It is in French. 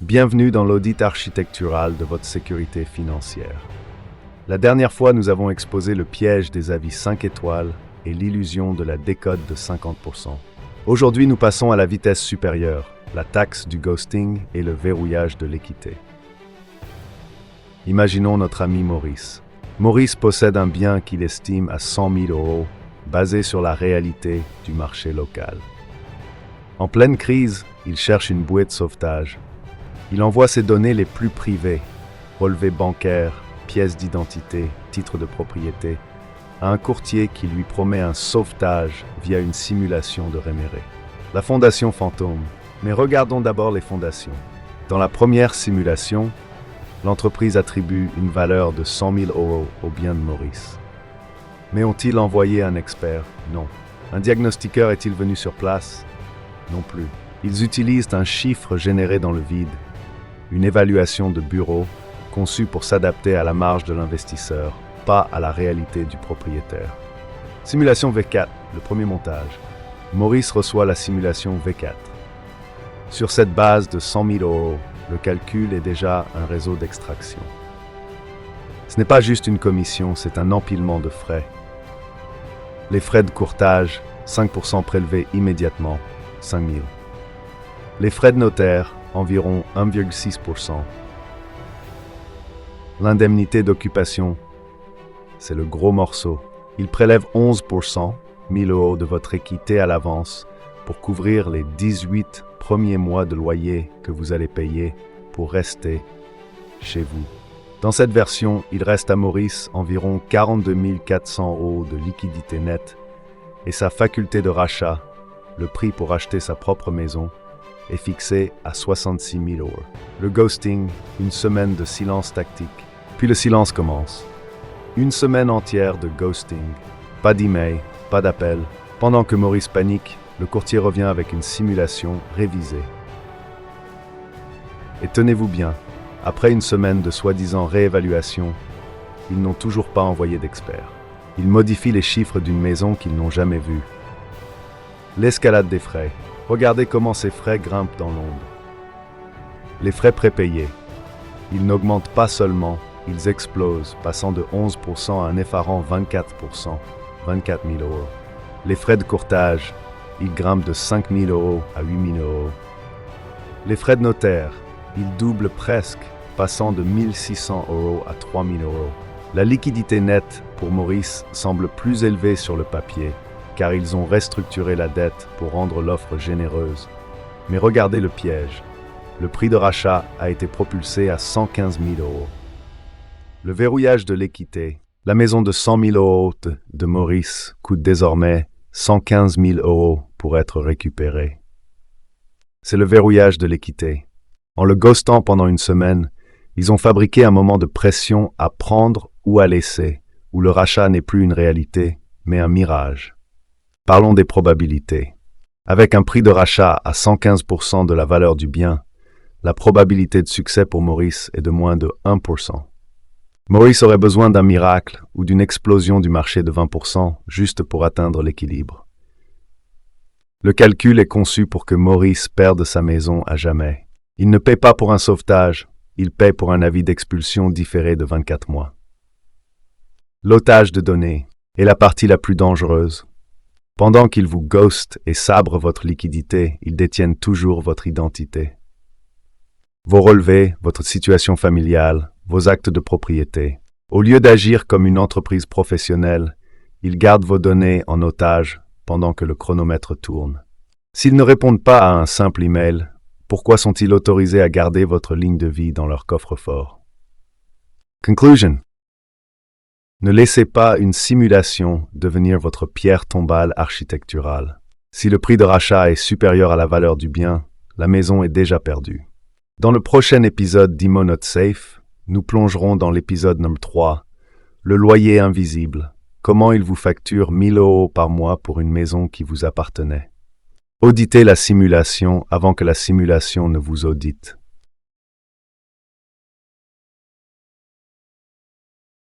Bienvenue dans l'audit architectural de votre sécurité financière. La dernière fois, nous avons exposé le piège des avis 5 étoiles et l'illusion de la décote de 50%. Aujourd'hui, nous passons à la vitesse supérieure, la taxe du ghosting et le verrouillage de l'équité. Imaginons notre ami Maurice. Maurice possède un bien qu'il estime à 100 000 euros, basé sur la réalité du marché local. En pleine crise, il cherche une bouée de sauvetage. Il envoie ses données les plus privées, relevés bancaires, pièces d'identité, titres de propriété, à un courtier qui lui promet un sauvetage via une simulation de réméré. La fondation fantôme. Mais regardons d'abord les fondations. Dans la première simulation, l'entreprise attribue une valeur de 100 000 euros au bien de Maurice. Mais ont-ils envoyé un expert? Non. Un diagnostiqueur est-il venu sur place? Non plus. Ils utilisent un chiffre généré dans le vide, une évaluation de bureau conçue pour s'adapter à la marge de l'investisseur, pas à la réalité du propriétaire. Simulation V4, le premier montage. Maurice reçoit la simulation V4. Sur cette base de 100 000 euros, le calcul est déjà un réseau d'extraction. Ce n'est pas juste une commission, c'est un empilement de frais. Les frais de courtage, 5% prélevés immédiatement, 5 000. Les frais de notaire, environ 1,6%. L'indemnité d'occupation, c'est le gros morceau. Il prélève 11%, 1 000 euros de votre équité à l'avance pour couvrir les 18 premiers mois de loyer que vous allez payer pour rester chez vous. Dans cette version, il reste à Maurice environ 42 400 euros de liquidité nette et sa faculté de rachat, le prix pour acheter sa propre maison, est fixé à 66 000 euros. Le ghosting, une semaine de silence tactique. Puis le silence commence. Une semaine entière de ghosting. Pas d'email, pas d'appel. Pendant que Maurice panique, le courtier revient avec une simulation révisée. Et tenez-vous bien, après une semaine de soi-disant réévaluation, ils n'ont toujours pas envoyé d'expert. Ils modifient les chiffres d'une maison qu'ils n'ont jamais vue. L'escalade des frais. Regardez comment ces frais grimpent dans l'ombre. Les frais prépayés. Ils n'augmentent pas seulement, ils explosent, passant de 11% à un effarant 24%, 24 000 euros. Les frais de courtage, ils grimpent de 5 000 euros à 8 000 euros. Les frais de notaire, ils doublent presque, passant de 1 600 euros à 3 000 euros. La liquidité nette pour Maurice semble plus élevée sur le papier, car ils ont restructuré la dette pour rendre l'offre généreuse. Mais regardez le piège. Le prix de rachat a été propulsé à 115 000 euros. Le verrouillage de l'équité. La maison de 100 000 euros de Maurice coûte désormais 115 000 euros pour être récupérée. C'est le verrouillage de l'équité. En le ghostant pendant une semaine, ils ont fabriqué un moment de pression à prendre ou à laisser, où le rachat n'est plus une réalité, mais un mirage. Parlons des probabilités. Avec un prix de rachat à 115% de la valeur du bien, la probabilité de succès pour Maurice est de moins de 1%. Maurice aurait besoin d'un miracle ou d'une explosion du marché de 20% juste pour atteindre l'équilibre. Le calcul est conçu pour que Maurice perde sa maison à jamais. Il ne paie pas pour un sauvetage, il paie pour un avis d'expulsion différé de 24 mois. L'otage de données est la partie la plus dangereuse. Pendant qu'ils vous ghostent et sabrent votre liquidité, ils détiennent toujours votre identité. Vos relevés, votre situation familiale, vos actes de propriété. Au lieu d'agir comme une entreprise professionnelle, ils gardent vos données en otage pendant que le chronomètre tourne. S'ils ne répondent pas à un simple email, pourquoi sont-ils autorisés à garder votre ligne de vie dans leur coffre-fort? Conclusion. Ne laissez pas une simulation devenir votre pierre tombale architecturale. Si le prix de rachat est supérieur à la valeur du bien, la maison est déjà perdue. Dans le prochain épisode d'Imo Not Safe, nous plongerons dans l'épisode numéro 3, le loyer invisible. Comment il vous facture 1 000 euros par mois pour une maison qui vous appartenait. Auditez la simulation avant que la simulation ne vous audite.